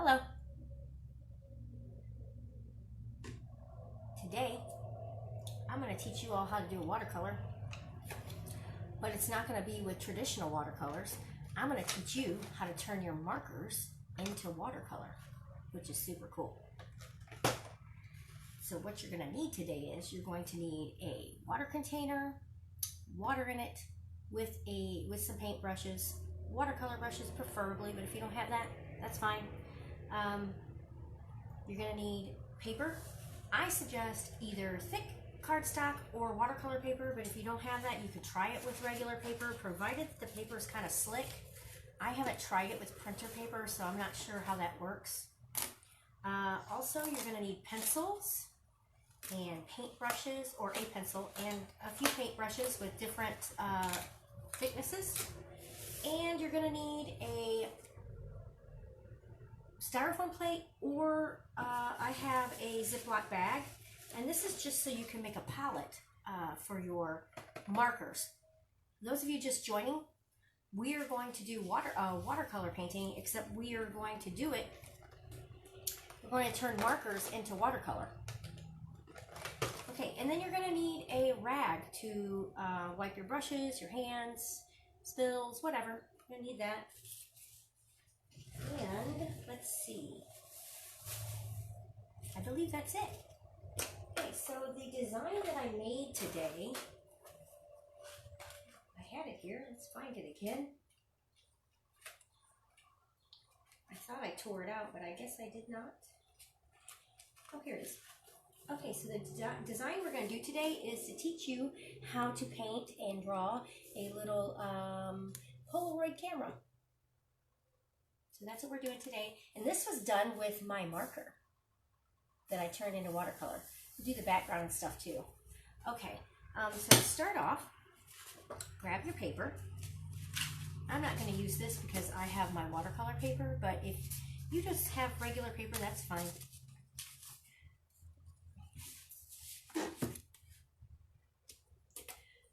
Hello. Today, I'm going to teach you all how to do a watercolor, but it's not going to be with traditional watercolors. I'm going to teach you how to turn your markers into watercolor, which is super cool. So what you're going to need today is you're going to need a water container, water in it, with some paintbrushes, watercolor brushes preferably, but if you don't have that, that's fine. You're going to need paper. I suggest either thick cardstock or watercolor paper, but if you don't have that, you could try it with regular paper, provided the paper is kind of slick. I haven't tried it with printer paper, so I'm not sure how that works. Also, you're going to need pencils and paintbrushes, or a pencil and a few paintbrushes with different thicknesses. And you're going to need a styrofoam plate, or I have a Ziplock bag, and this is just so you can make a palette for your markers. Those of you just joining, we are going to do watercolor painting, except we are going to do it, we're going to turn markers into watercolor. Okay, and then you're going to need a rag to wipe your brushes, your hands, spills, whatever. You're going to need that. And let's see, I believe that's it. Okay, so the design that I made today, I had it here, let's find it again. I thought I tore it out, but I guess I did not. Oh, here it is. Okay, so the design we're going to do today is to teach you how to paint and draw a little Polaroid camera. So that's what we're doing today. And this was done with my marker that I turned into watercolor. We'll do the background and stuff too. Okay, so to start off, grab your paper. I'm not going to use this because I have my watercolor paper, but if you just have regular paper, that's fine.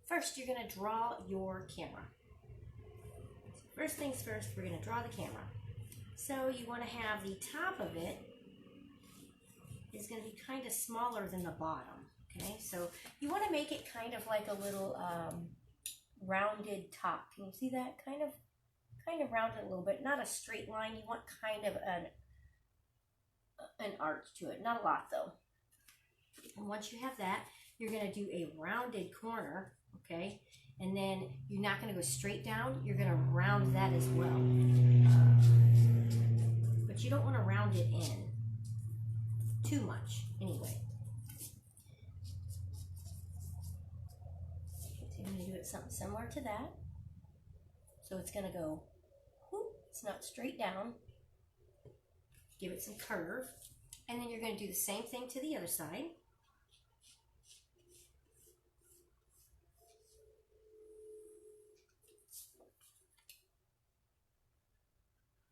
First, you're going to draw your camera. First things first, we're going to draw the camera. So you want to have the top of it is going to be kind of smaller than the bottom. Okay, so you want to make it kind of like a little rounded top. Can you see that? Kind of rounded a little bit, not a straight line. You want kind of an arch to it, not a lot though. And once you have that, you're going to do a rounded corner. Okay, and then you're not going to go straight down. You're going to round that as well. But you don't want to round it in too much anyway. So you're going to do it something similar to that. So it's going to go, whoop, it's not straight down. Give it some curve. And then you're going to do the same thing to the other side.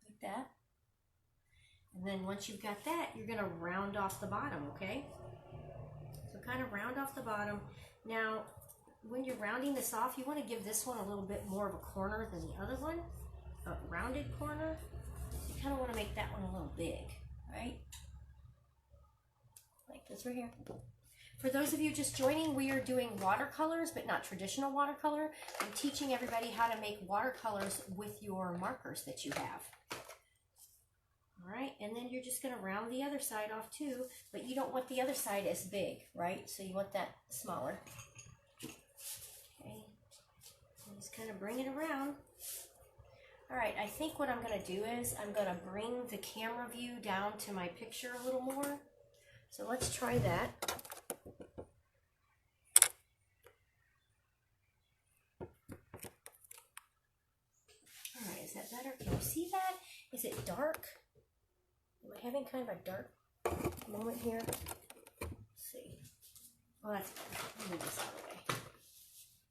Like that. And then once you've got that, you're going to round off the bottom, okay? So kind of round off the bottom. Now, when you're rounding this off, you want to give this one a little bit more of a corner than the other one, a rounded corner. So you kind of want to make that one a little big, right? Like this right here. For those of you just joining, we are doing watercolors, but not traditional watercolor. I'm teaching everybody how to make watercolors with your markers that you have. All right, and then you're just going to round the other side off too, but you don't want the other side as big, right? So you want that smaller. Okay, and just kind of bring it around. All right, I think what I'm going to do is I'm going to bring the camera view down to my picture a little more. So let's try that. All right, is that better? Can you see that? Is it dark? Am I having kind of a dark moment here? Let's see. Well, that's better. Let me move this out of the way.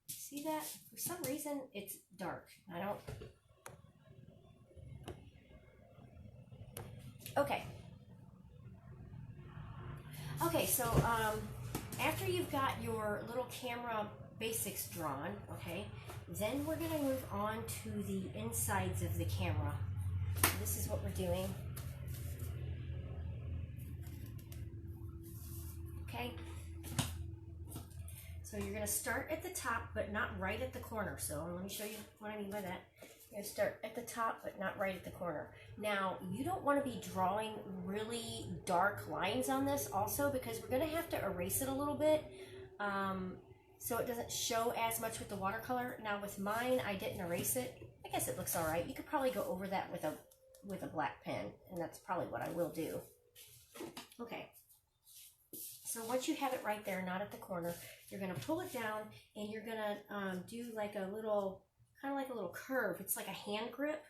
See that? For some reason, it's dark. I don't... Okay. Okay, so after you've got your little camera basics drawn, okay, then we're going to move on to the insides of the camera. This is what we're doing. you're going to start at the top, but not right at the corner. So let me show you what I mean by that. You're going to start at the top, but not right at the corner. Now, you don't want to be drawing really dark lines on this also, because we're going to have to erase it a little bit. So it doesn't show as much with the watercolor. Now with mine, I didn't erase it. I guess it looks all right. You could probably go over that with a black pen, and that's probably what I will do. Okay. So once you have it right there, not at the corner, you're going to pull it down, and you're going to do like a little, kind of like a little curve. It's like a hand grip.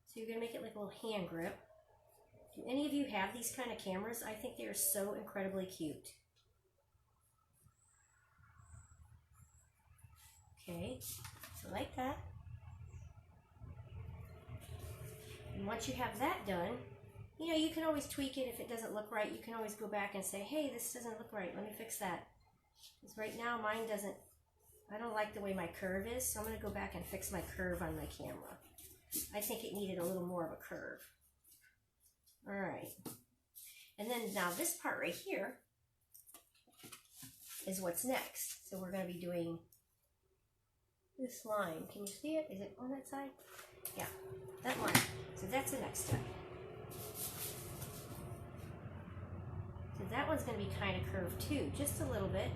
So you're going to make it like a little hand grip. Do any of you have these kind of cameras? I think they are so incredibly cute. Okay, so like that. And once you have that done, you know, you can always tweak it if it doesn't look right. You can always go back and say, hey, this doesn't look right. Let me fix that. Because right now mine doesn't, I don't like the way my curve is, so I'm going to go back and fix my curve on my camera. I think it needed a little more of a curve. All right. And then now this part right here is what's next. So we're going to be doing this line. Can you see it? Is it on that side? Yeah, that line. So that's the next step. So that one's going to be kind of curved too, just a little bit.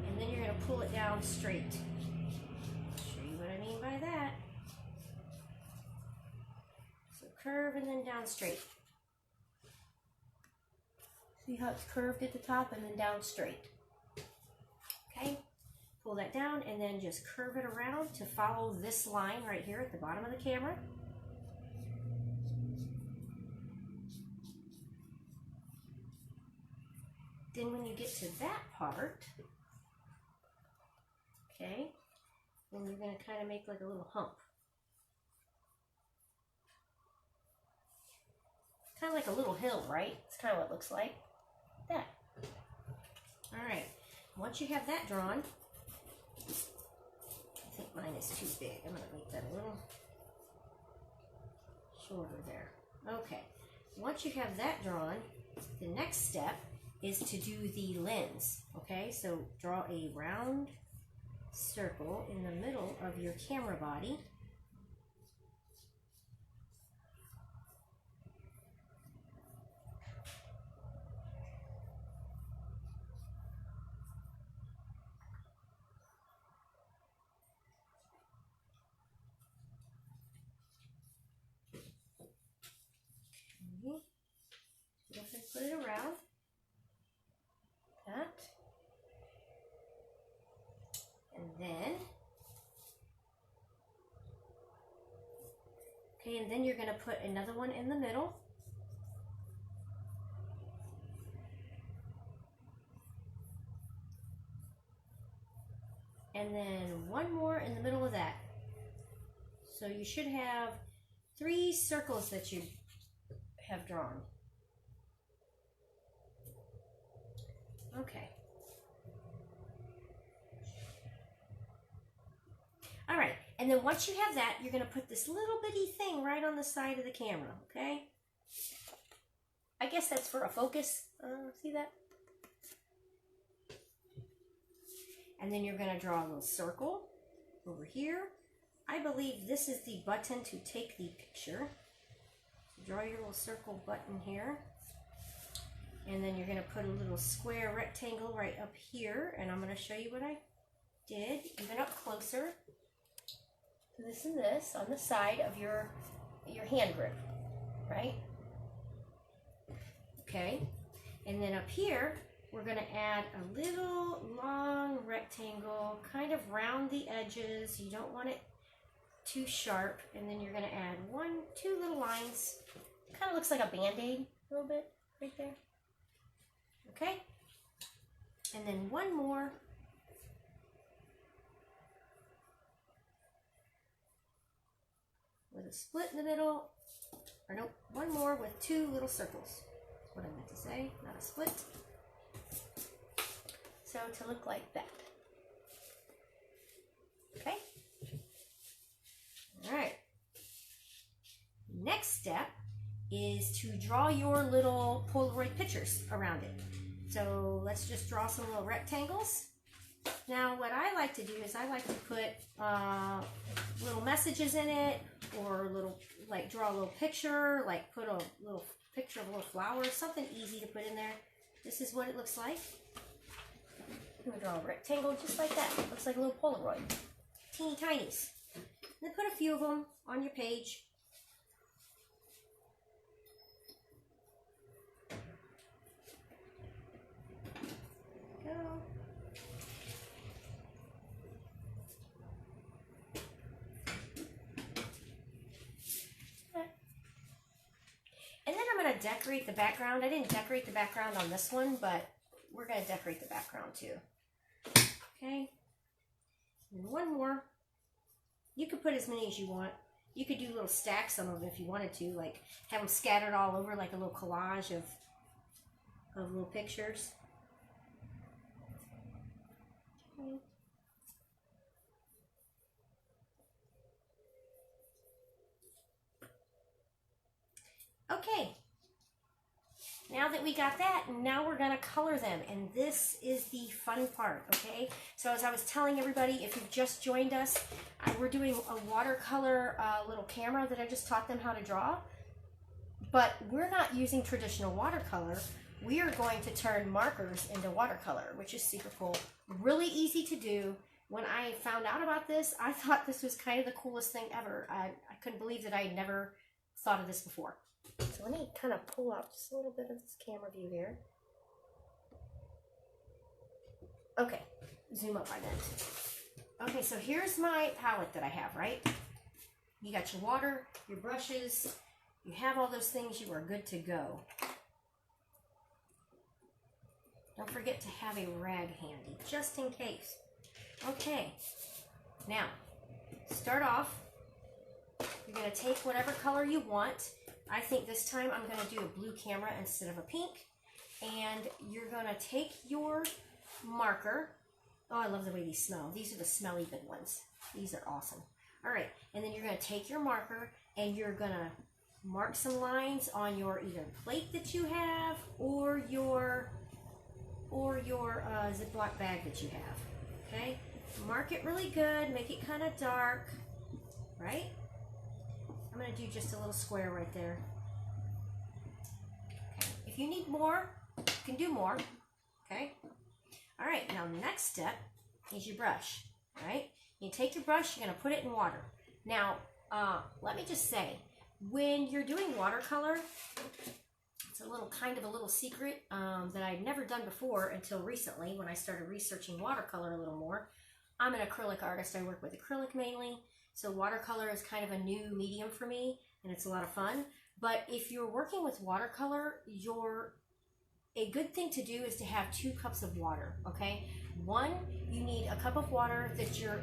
And then you're going to pull it down straight. I'll show you what I mean by that. So curve and then down straight. See how it's curved at the top and then down straight. Okay? Pull that down and then just curve it around to follow this line right here at the bottom of the camera. Then when you get to that part, okay, then you're going to kind of make like a little hump. Kind of like a little hill, right? It's kind of what it looks like. That. All right. Once you have that drawn, I think mine is too big. I'm going to make that a little shorter there. Okay. Once you have that drawn, the next step is to do the lens. Okay, so draw a round circle in the middle of your camera body. Okay. Put it around. That. And then, okay, and then you're going to put another one in the middle. And then one more in the middle of that. So you should have 3 circles that you have drawn. Okay. All right, and then once you have that, you're going to put this little bitty thing right on the side of the camera, okay? I guess that's for a focus. See that? And then you're going to draw a little circle over here. I believe this is the button to take the picture. So draw your little circle button here. And then you're going to put a little square rectangle right up here. And I'm going to show you what I did, even up closer. This and this on the side of your hand grip, right? Okay. And then up here, we're going to add a little long rectangle, kind of round the edges. You don't want it too sharp. And then you're going to add 2 little lines. Kind of looks like a band-aid a little bit right there. Okay. And then one more. With a split in the middle. Or nope, one more with 2 little circles. That's what I meant to say, not a split. So to look like that. Okay? Alright. Next step is to draw your little Polaroid pictures around it. So let's just draw some little rectangles. Now, what I like to do is I like to put little messages in it, or little, like draw a little picture, like put a little picture of a little flower, something easy to put in there. This is what it looks like. I'm gonna draw a rectangle just like that. Looks like a little Polaroid. Teeny tinies. And then put a few of them on your page. Go. And then I'm going to decorate the background. I didn't decorate the background on this one, but we're going to decorate the background too. Okay. And one more. You could put as many as you want. You could do little stacks of them if you wanted to, like have them scattered all over, like a little collage of little pictures. Okay. Okay, now that we got that, now we're going to color them, and this is the fun part, okay? So as I was telling everybody, if you've just joined us, we're doing a watercolor little camera that I just taught them how to draw, but we're not using traditional watercolor. We are going to turn markers into watercolor, which is super cool. Really easy to do. When I found out about this, I thought this was kind of the coolest thing ever. I couldn't believe that I had never thought of this before. So let me kind of pull out just a little bit of this camera view here. Okay, zoom up by then. Okay, so here's my palette that I have, right? You got your water, your brushes, you have all those things, you are good to go. Don't forget to have a rag handy, just in case. Okay, now, start off. You're going to take whatever color you want. I think this time I'm going to do a blue camera instead of a pink. And you're going to take your marker. Oh, I love the way these smell. These are the smelly good ones. These are awesome. All right, and then you're going to take your marker and you're going to mark some lines on your either plate that you have or your Ziploc bag that you have. Okay, mark it really good. Make it kind of dark, right? I'm going to do just a little square right there. Okay. If you need more, you can do more. Okay. All right. Now, the next step is your brush. All right. You take your brush. You're going to put it in water. Now, let me just say, when you're doing watercolor, it's a little kind of a little secret that I'd never done before until recently when I started researching watercolor a little more. I'm an acrylic artist. I work with acrylic mainly. So watercolor is kind of a new medium for me, and it's a lot of fun. But if you're working with watercolor, a good thing to do is to have 2 cups of water, okay? One, you need a cup of water that you're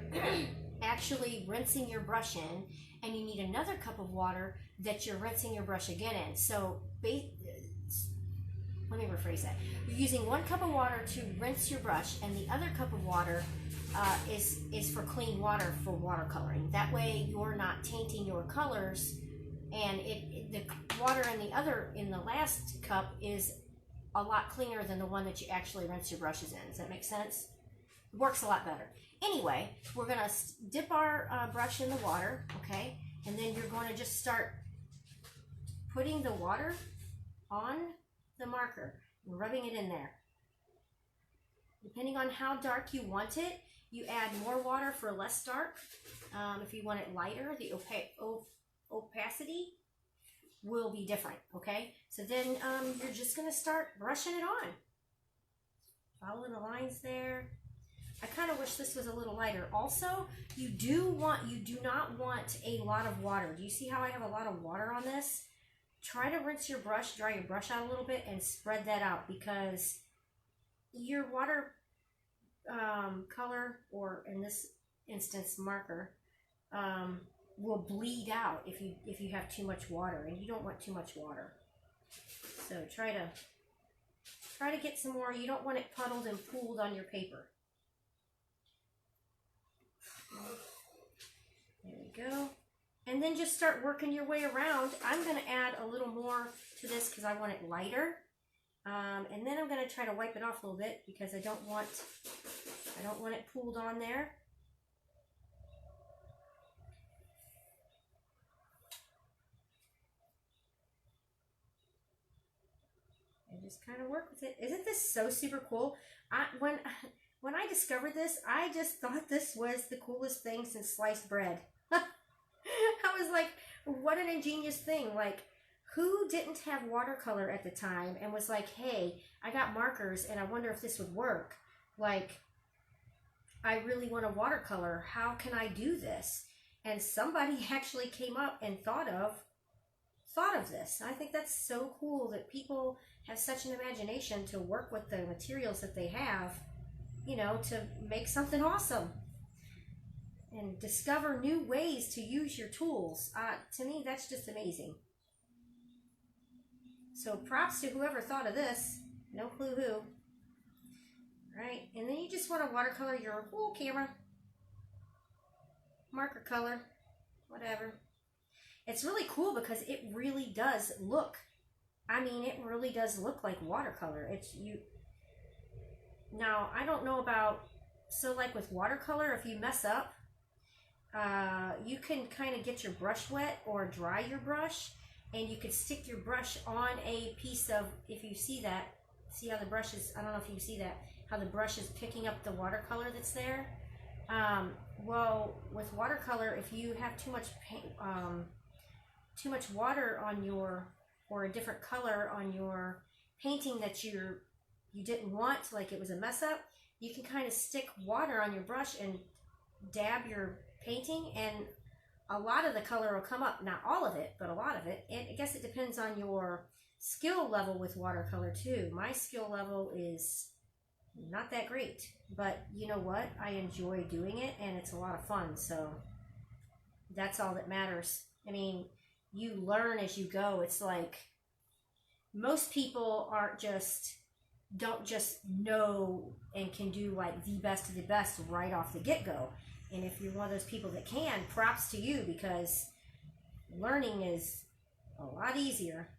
actually rinsing your brush in, and you need another cup of water that you're rinsing your brush again in. So let me rephrase that. You're using 1 cup of water to rinse your brush, and the other cup of water is for clean water for watercoloring. That way you're not tainting your colors, and the water in the last cup is a lot cleaner than the one that you actually rinse your brushes in. Does that make sense? It works a lot better. Anyway, we're going to dip our brush in the water, okay? And then you're going to just start putting the water on the marker and rubbing it in there. Depending on how dark you want it, you add more water for less dark. If you want it lighter, the opacity will be different, okay? So then you're just going to start brushing it on. Follow the lines there. I kind of wish this was a little lighter. Also, you do not want a lot of water. Do you see how I have a lot of water on this? Try to rinse your brush, dry your brush out a little bit, and spread that out, because your water color, or in this instance marker, will bleed out if you have too much water, and you don't want too much water. So try to get some more. You don't want it puddled and pooled on your paper. There we go. And then just start working your way around. I'm going to add a little more to this because I want it lighter. And then I'm going to try to wipe it off a little bit because I don't want I don't want it pooled on there. And just kind of work with it. Isn't this so super cool? When I discovered this, I just thought this was the coolest thing since sliced bread. I was like, what an ingenious thing. Like, who didn't have watercolor at the time and was like, hey, I got markers and I wonder if this would work. Like, I really want a watercolor. How can I do this? And somebody actually came up and thought of this. I think that's so cool that people have such an imagination to work with the materials that they have, you know, to make something awesome and discover new ways to use your tools. To me, that's just amazing. So props to whoever thought of this. No clue who. Right, and then you just want to watercolor your whole camera. Marker color, whatever. It's really cool because it really does look, I mean, it really does look like watercolor. Now, I don't know about, so like with watercolor, if you mess up, you can kind of get your brush wet or dry your brush, and you could stick your brush on a piece of, if you see that, see how the brush is, I don't know if you see that, how the brush is picking up the watercolor that's there. Well, with watercolor, if you have too much paint, too much water on your, or a different color on your painting that you didn't want, like it was a mess up, you can kind of stick water on your brush and dab your painting, and a lot of the color will come up. Not all of it, but a lot of it. And I guess it depends on your skill level with watercolor too. My skill level is not that great, but you know what? I enjoy doing it, and it's a lot of fun, so that's all that matters. I mean, you learn as you go. It's like most people don't just know and can do like the best of the best right off the get-go. And if you're one of those people that can, props to you, because learning is a lot easier.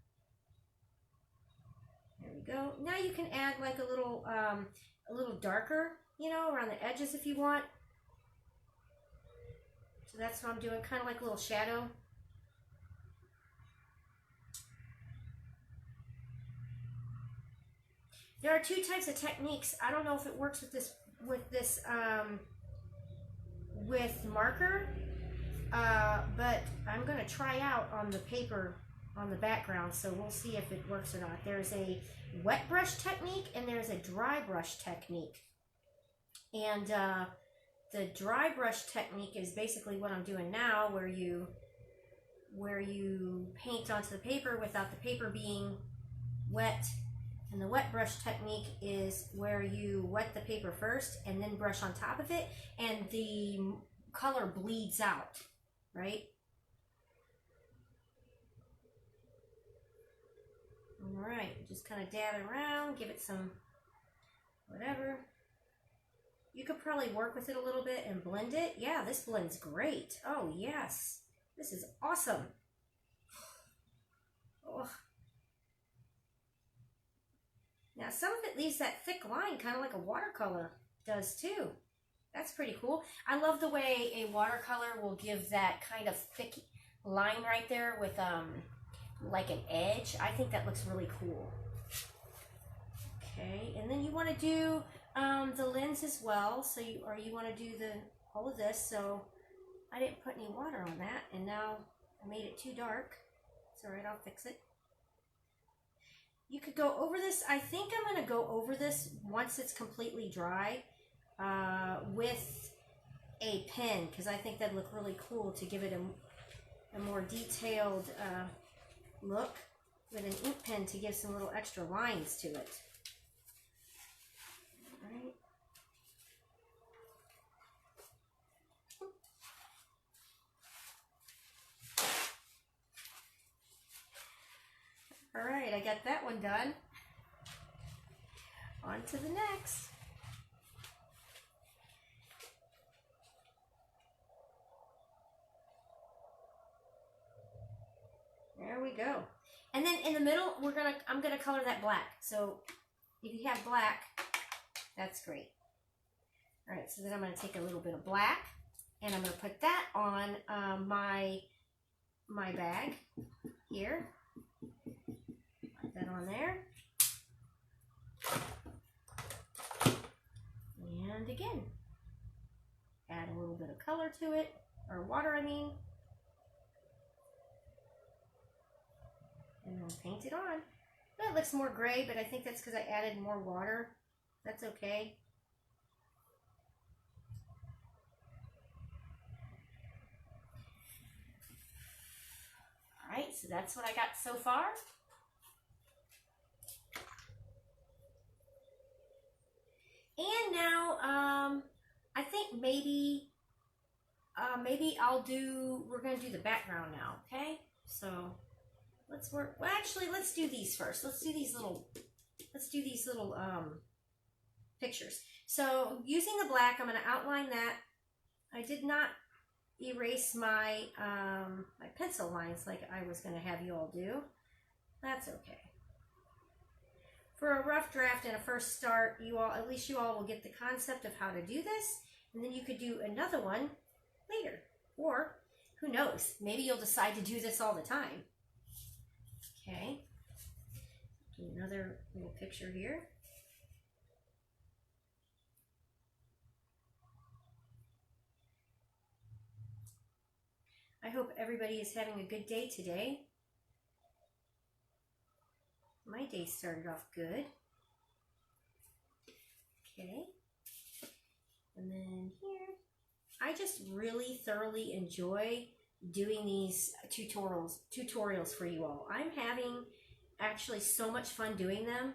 There we go. Now you can add like a little darker, you know, around the edges if you want. So that's what I'm doing, kind of like a little shadow. There are two types of techniques. I don't know if it works with marker, but I'm going to try out on the paper on the background, so we'll see if it works or not. There's a wet brush technique and there's a dry brush technique. And the dry brush technique is basically what I'm doing now, where you paint onto the paper without the paper being wet. And the wet brush technique is where you wet the paper first and then brush on top of it, and the color bleeds out, right? All right, just kind of dab it around, give it some whatever. You could probably work with it a little bit and blend it. Yeah, this blends great. Oh, yes. This is awesome. Oh. Now, some of it leaves that thick line, kind of like a watercolor does too. That's pretty cool. I love the way a watercolor will give that kind of thick line right there with like an edge. I think that looks really cool. Okay, and then you want to do the lens as well. So you want to do all of this. So I didn't put any water on that, and now I made it too dark. It's all right, I'll fix it. You could go over this. I think I'm going to go over this once it's completely dry with a pen, because I think that'd look really cool to give it a more detailed look, with an ink pen to give some little extra lines to it. All right. All right, I got that one done. On to the next. There we go. And then in the middle, I'm gonna color that black. So if you have black, that's great. All right, so then I'm going to take a little bit of black, and I'm going to put that on my bag here. Put that on there. And again, add a little bit of color to it, or water, I mean. And then paint it on. That looks more gray, but I think that's because I added more water. That's okay. All right, so that's what I got so far. And now, I think maybe we're gonna do the background now, okay? So let's work, well actually let's do these first. Let's do these little pictures. So using the black, I'm gonna outline that. I did not erase my, my pencil lines like I was gonna have you all do. That's okay. For a rough draft and a first start, at least you all will get the concept of how to do this, and then you could do another one later. Or, who knows, maybe you'll decide to do this all the time. Okay, do another little picture here. I hope everybody is having a good day today. My day started off good. Okay. And then here, I just really thoroughly enjoy doing these tutorials for you all. I'm having actually so much fun doing them.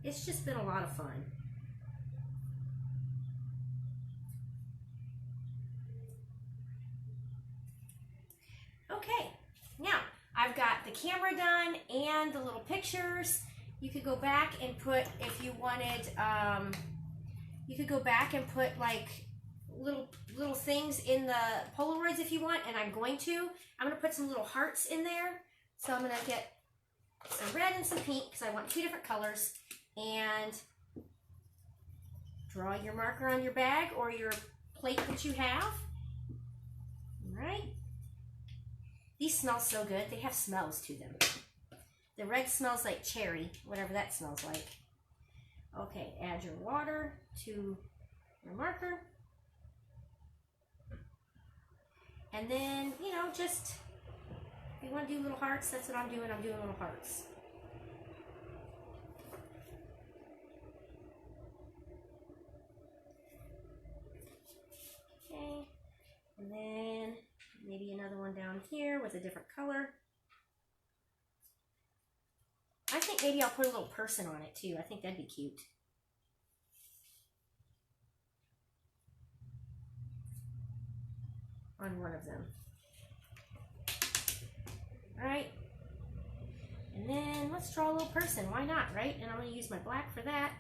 It's just been a lot of fun. Okay, now I've got the camera done and the little pictures. You could go back and put, if you wanted, you could go back and put like little things in the Polaroids if you want, and I'm going to put some little hearts in there. So I'm gonna get some red and some pink because I want two different colors, and draw your marker on your bag or your plate that you have. All right. These smell so good. They have smells to them. The red smells like cherry, whatever that smells like. Okay, add your water to your marker. And then, you know, just, if you want to do little hearts, that's what I'm doing. I'm doing little hearts. Okay, and then maybe another one down here with a different color. I think maybe I'll put a little person on it too. I think that'd be cute. On one of them. All right. And then let's draw a little person. Why not, right? And I'm going to use my black for that.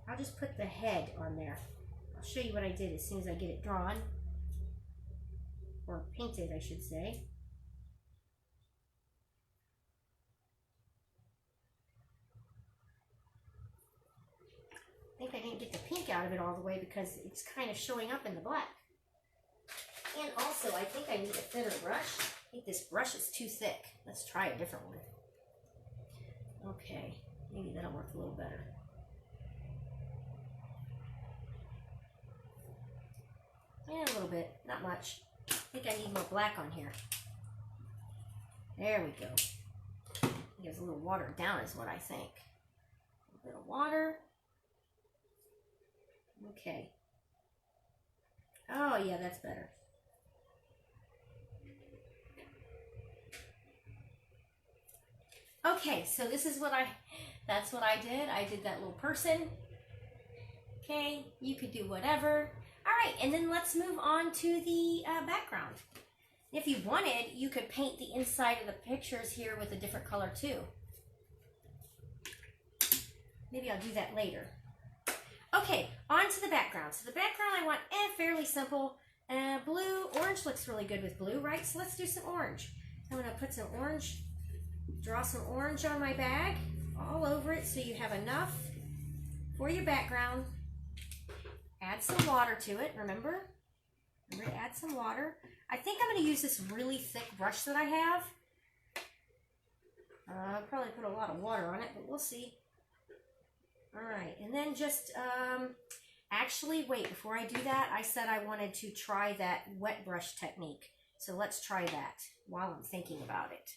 I'll just put the head on there. I'll show you what I did as soon as I get it drawn. Or painted, I should say. I think I didn't get the pink out of it all the way because it's kind of showing up in the black. And also, I think I need a thinner brush. I think this brush is too thick. Let's try a different one. Okay, maybe that'll work a little better. And a little bit, not much. I think I need more black on here. There we go. I think it's a little watered down is what I think. A little bit of water. Okay. Oh yeah, that's better. Okay, so this is what that's what I did. I did that little person. Okay, you could do whatever. All right, and then let's move on to the background. If you wanted, you could paint the inside of the pictures here with a different color too. Maybe I'll do that later. Okay, on to the background. So the background I want fairly simple. Blue, orange looks really good with blue, right? So let's do some orange. I'm gonna put some orange, draw some orange on my bag. all over it so you have enough for your background. Add some water to it, remember? Remember to add some water. I think I'm going to use this really thick brush that I have. I'll probably put a lot of water on it, but we'll see. Alright, and then just, actually, wait, before I do that, I said I wanted to try that wet brush technique. So let's try that while I'm thinking about it.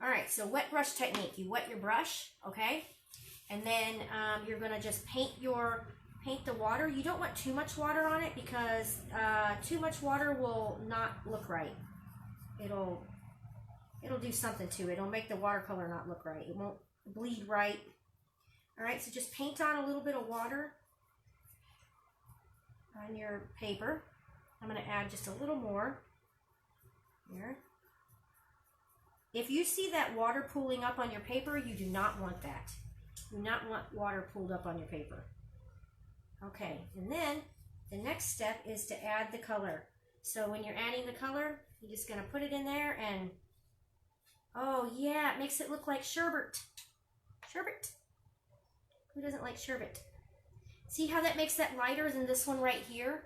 Alright, so wet brush technique. You wet your brush, okay? And then you're going to just paint the water. You don't want too much water on it because too much water will not look right. It'll do something to it. It'll make the watercolor not look right. It won't bleed right. Alright, so just paint on a little bit of water on your paper. I'm going to add just a little more here. If you see that water pooling up on your paper, you do not want that. You do not want water pooled up on your paper. Okay, and then the next step is to add the color. So when you're adding the color, you're just going to put it in there and, oh yeah, it makes it look like sherbet. Sherbet. Who doesn't like sherbet? See how that makes that lighter than this one right here?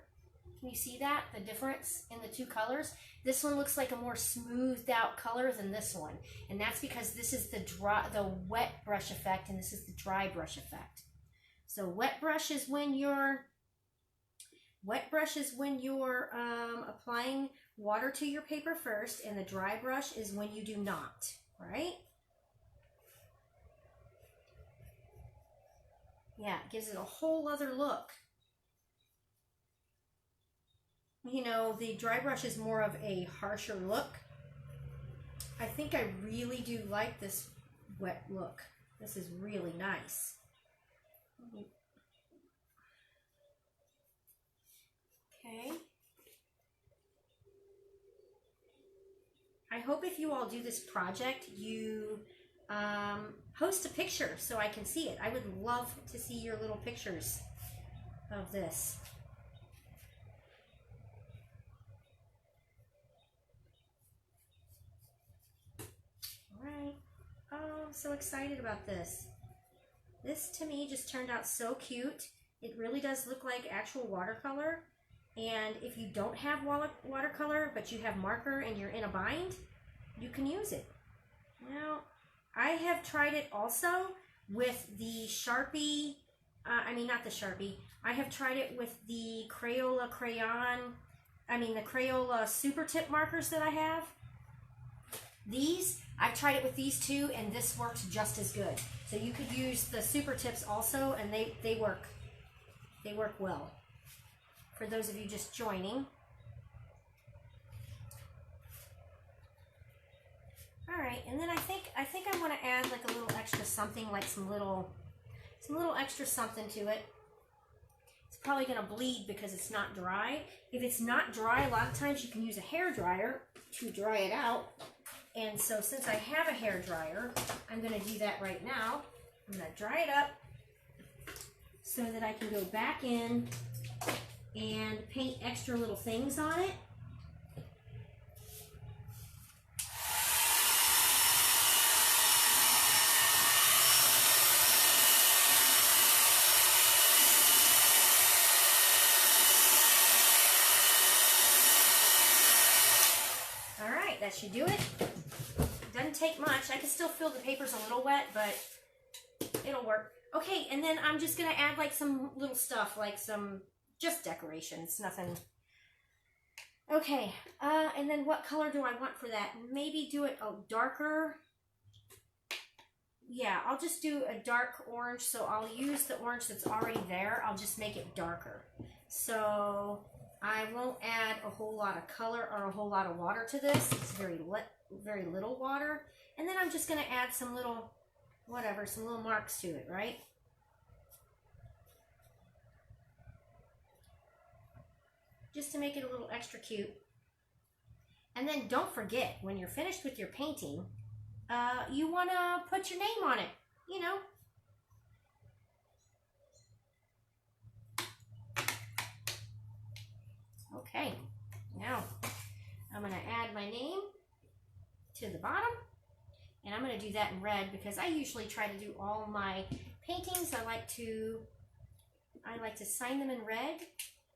Can you see that? The difference in the two colors? This one looks like a more smoothed out color than this one. And that's because this is the wet brush effect and this is the dry brush effect. So wet brush is when you're applying water to your paper first, and the dry brush is when you do not, right? Yeah, it gives it a whole other look. You know, the dry brush is more of a harsher look. I think I really do like this wet look. This is really nice. Okay. I hope if you all do this project, you post a picture so I can see it. I would love to see your little pictures of this. All right. Oh, I'm so excited about this. This to me just turned out so cute. It really does look like actual watercolor. And if you don't have watercolor, but you have marker and you're in a bind, you can use it. Now, I have tried it also with the Sharpie, not the Sharpie. I have tried it with the Crayola the Crayola super tip markers that I have. I've tried it with these two, and this works just as good. So you could use the super tips also, and they work. They work well. For those of you just joining. All right, and then I think I want to add like a little extra something, like some little extra something to it. It's probably going to bleed because it's not dry. If it's not dry, a lot of times you can use a hair dryer to dry it out. And so since I have a hair dryer, I'm going to do that right now. I'm going to dry it up so that I can go back in and paint extra little things on it. All right, that should do it. Doesn't take much. I can still feel the paper's a little wet, but it'll work. Okay, and then I'm just gonna add like some little stuff, like some just decorations, nothing. Okay, and then what color do I want for that? Maybe do it a darker. Yeah, I'll just do a dark orange, so I'll use the orange that's already there. I'll just make it darker. So I won't add a whole lot of color or a whole lot of water to this. It's very little water. And then I'm just gonna add some little, some little marks to it, right? Just to make it a little extra cute. And then don't forget, when you're finished with your painting, you want to put your name on it, you know. Okay, now I'm going to add my name to the bottom, and I'm I'm going to do that in red because I usually try to do all my paintings. I like to sign them in red.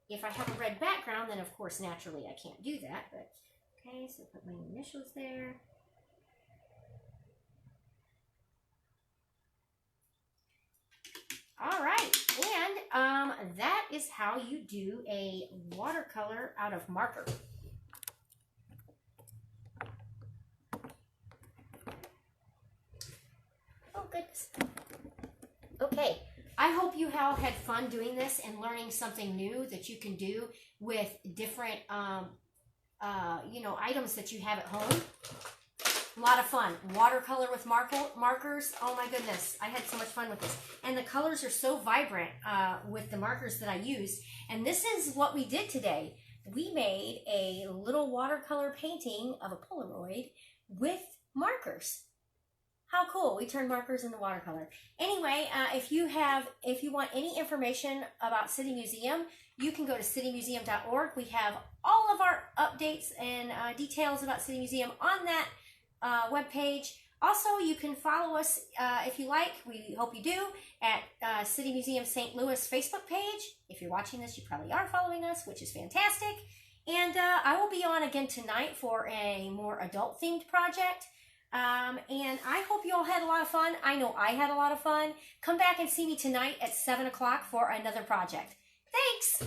If I have a red background, then of course naturally I can't do that. But okay, so put my initials there. All right, and that is how you do a watercolor out of marker. Oh goodness. Okay, I hope you all had fun doing this and learning something new that you can do with different, items that you have at home. A lot of fun. Watercolor with markers. Oh my goodness. I had so much fun with this. And the colors are so vibrant with the markers that I used. And this is what we did today. We made a little watercolor painting of a Polaroid with markers. How cool. We turned markers into watercolor. Anyway, if you want any information about City Museum, you can go to citymuseum.org. We have all of our updates and details about City Museum on that webpage. Also, you can follow us if you like. We hope you do at City Museum St. Louis Facebook page. If you're watching this, you probably are following us, which is fantastic. And I will be on again tonight for a more adult-themed project. And I hope you all had a lot of fun. I know I had a lot of fun. Come back and see me tonight at 7 o'clock for another project. Thanks!